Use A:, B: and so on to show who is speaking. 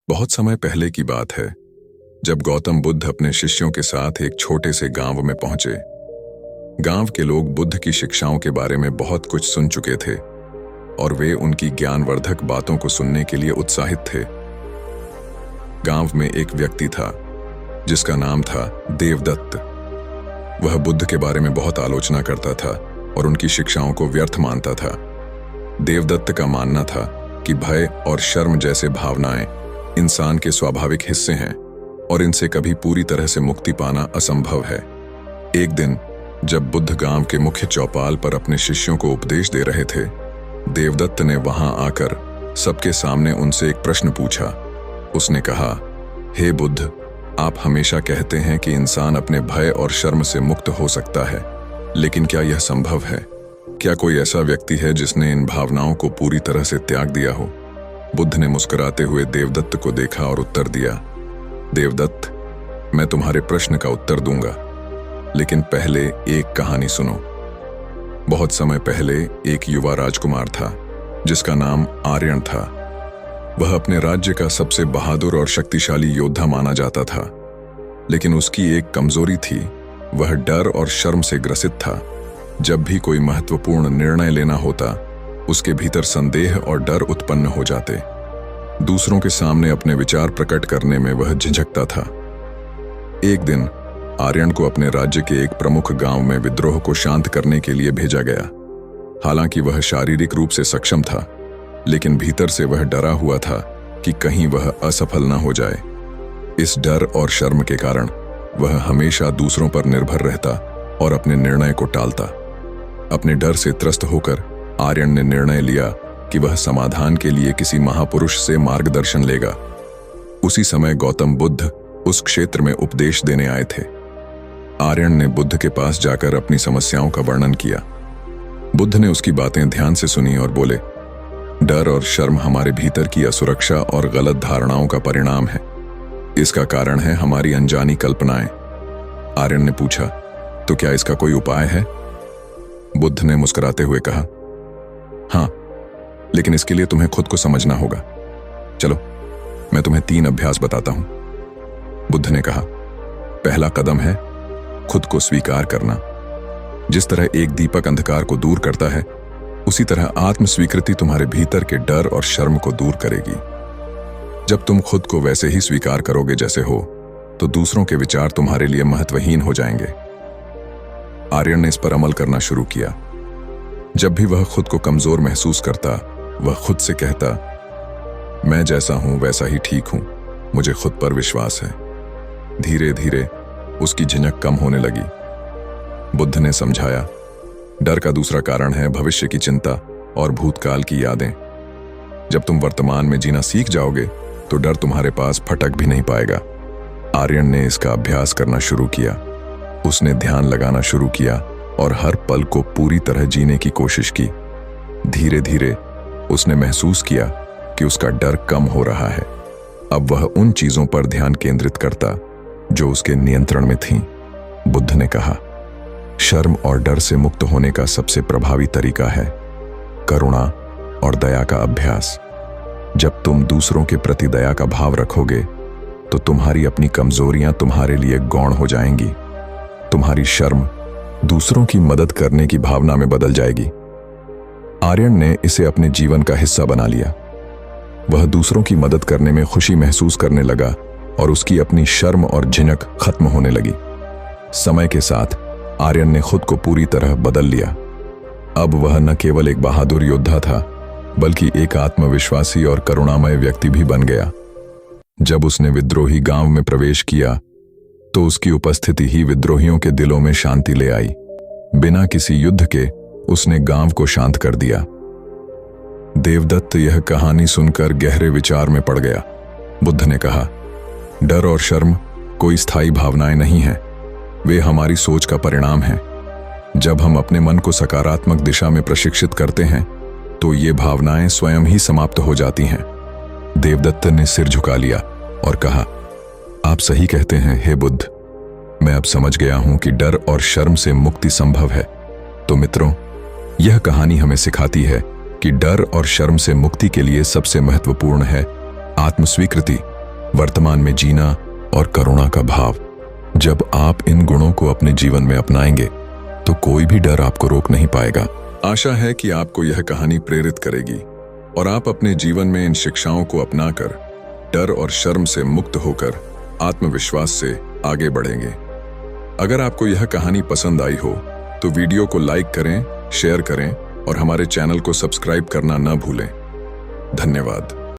A: बहुत समय पहले की बात है जब गौतम बुद्ध अपने शिष्यों के साथ एक छोटे से गांव में पहुंचे। गांव के लोग बुद्ध की शिक्षाओं के बारे में बहुत कुछ सुन चुके थे और वे उनकी ज्ञानवर्धक बातों को सुनने के लिए उत्साहित थे। गांव में एक व्यक्ति था जिसका नाम था देवदत्त। वह बुद्ध के बारे में बहुत आलोचना करता था और उनकी शिक्षाओं को व्यर्थ मानता था। देवदत्त का मानना था कि भय और शर्म जैसे भावनाएं इंसान के स्वाभाविक हिस्से हैं और इनसे कभी पूरी तरह से मुक्ति पाना असंभव है। एक दिन जब बुद्ध गांव के मुख्य चौपाल पर अपने शिष्यों को उपदेश दे रहे थे, देवदत्त ने वहां आकर सबके सामने उनसे एक प्रश्न पूछा। उसने कहा, हे बुद्ध, आप हमेशा कहते हैं कि इंसान अपने भय और शर्म से मुक्त हो सकता है, लेकिन क्या यह संभव है? क्या कोई ऐसा व्यक्ति है जिसने इन भावनाओं को पूरी तरह से त्याग दिया हो? बुद्ध ने मुस्कुराते हुए देवदत्त को देखा और उत्तर दिया, देवदत्त, मैं तुम्हारे प्रश्न का उत्तर दूंगा, लेकिन पहले एक कहानी सुनो। बहुत समय पहले एक युवा राजकुमार था जिसका नाम आर्यन था। वह अपने राज्य का सबसे बहादुर और शक्तिशाली योद्धा माना जाता था, लेकिन उसकी एक कमजोरी थी। वह डर और शर्म से ग्रसित था। जब भी कोई महत्वपूर्ण निर्णय लेना होता, उसके भीतर संदेह और डर उत्पन्न हो जाते। दूसरों के सामने अपने विचार प्रकट करने में वह झिझकता था। एक दिन आर्यन को अपने राज्य के एक प्रमुख गांव में विद्रोह को शांत करने के लिए भेजा गया। हालांकि वह शारीरिक रूप से सक्षम था, लेकिन भीतर से वह डरा हुआ था कि कहीं वह असफल न हो जाए। इस डर और शर्म के कारण वह हमेशा दूसरों पर निर्भर रहता और अपने निर्णय को टालता। अपने डर से त्रस्त होकर आर्यन ने निर्णय लिया कि वह समाधान के लिए किसी महापुरुष से मार्गदर्शन लेगा। उसी समय गौतम बुद्ध उस क्षेत्र में उपदेश देने आए थे। आर्यन ने बुद्ध के पास जाकर अपनी समस्याओं का वर्णन किया। बुद्ध ने उसकी बातें ध्यान से सुनी और बोले, डर और शर्म हमारे भीतर की असुरक्षा और गलत धारणाओं का परिणाम है। इसका कारण है हमारी अनजानी कल्पनाएं। आर्यन ने पूछा, तो क्या इसका कोई उपाय है? बुद्ध ने मुस्कुराते हुए कहा, हाँ, लेकिन इसके लिए तुम्हें खुद को समझना होगा। चलो, मैं तुम्हें 3 अभ्यास बताता हूं। बुद्ध ने कहा, पहला कदम है खुद को स्वीकार करना। जिस तरह एक दीपक अंधकार को दूर करता है, उसी तरह आत्म स्वीकृति तुम्हारे भीतर के डर और शर्म को दूर करेगी। जब तुम खुद को वैसे ही स्वीकार करोगे जैसे हो, तो दूसरों के विचार तुम्हारे लिए महत्वहीन हो जाएंगे। आर्यन ने इस पर अमल करना शुरू किया। जब भी वह खुद को कमजोर महसूस करता, वह खुद से कहता, मैं जैसा हूं वैसा ही ठीक हूं, मुझे खुद पर विश्वास है। धीरे धीरे उसकी झिझक कम होने लगी। बुद्ध ने समझाया, डर का दूसरा कारण है भविष्य की चिंता और भूतकाल की यादें। जब तुम वर्तमान में जीना सीख जाओगे, तो डर तुम्हारे पास फटक भी नहीं पाएगा। आर्यन ने इसका अभ्यास करना शुरू किया। उसने ध्यान लगाना शुरू किया और हर पल को पूरी तरह जीने की कोशिश की। धीरे धीरे उसने महसूस किया कि उसका डर कम हो रहा है। अब वह उन चीजों पर ध्यान केंद्रित करता जो उसके नियंत्रण में थीं। बुद्ध ने कहा, शर्म और डर से मुक्त होने का सबसे प्रभावी तरीका है करुणा और दया का अभ्यास। जब तुम दूसरों के प्रति दया का भाव रखोगे, तो तुम्हारी अपनी कमजोरियां तुम्हारे लिए गौण हो जाएंगी। तुम्हारी शर्म दूसरों की मदद करने की भावना में बदल जाएगी। आर्यन ने इसे अपने जीवन का हिस्सा बना लिया। वह दूसरों की मदद करने में खुशी महसूस करने लगा और उसकी अपनी शर्म और झिझक खत्म होने लगी। समय के साथ आर्यन ने खुद को पूरी तरह बदल लिया। अब वह न केवल एक बहादुर योद्धा था, बल्कि एक आत्मविश्वासी और करुणामय व्यक्ति भी बन गया। जब उसने विद्रोही गांव में प्रवेश किया, तो उसकी उपस्थिति ही विद्रोहियों के दिलों में शांति ले आई। बिना किसी युद्ध के उसने गांव को शांत कर दिया। देवदत्त यह कहानी सुनकर गहरे विचार में पड़ गया। बुद्ध ने कहा, डर और शर्म कोई स्थायी भावनाएं नहीं हैं, वे हमारी सोच का परिणाम हैं। जब हम अपने मन को सकारात्मक दिशा में प्रशिक्षित करते हैं, तो ये भावनाएं स्वयं ही समाप्त हो जाती हैं। देवदत्त ने सिर झुका लिया और कहा, आप सही कहते हैं हे बुद्ध, मैं अब समझ गया हूं कि डर और शर्म से मुक्ति संभव है। तो मित्रों, यह कहानी हमें सिखाती है कि डर और शर्म से मुक्ति के लिए सबसे महत्वपूर्ण है आत्मस्वीकृति वर्तमान में जीना और करुणा का भाव। जब आप इन गुणों को अपने जीवन में अपनाएंगे तो कोई भी डर आपको रोक नहीं पाएगा। आशा है कि आपको यह कहानी प्रेरित करेगी और आप अपने जीवन में इन शिक्षाओं को अपनाकर डर और शर्म से मुक्त होकर आत्मविश्वास से आगे बढ़ेंगे। अगर आपको यह कहानी पसंद आई हो तो वीडियो को लाइक करें, शेयर करें और हमारे चैनल को सब्सक्राइब करना न भूलें। धन्यवाद।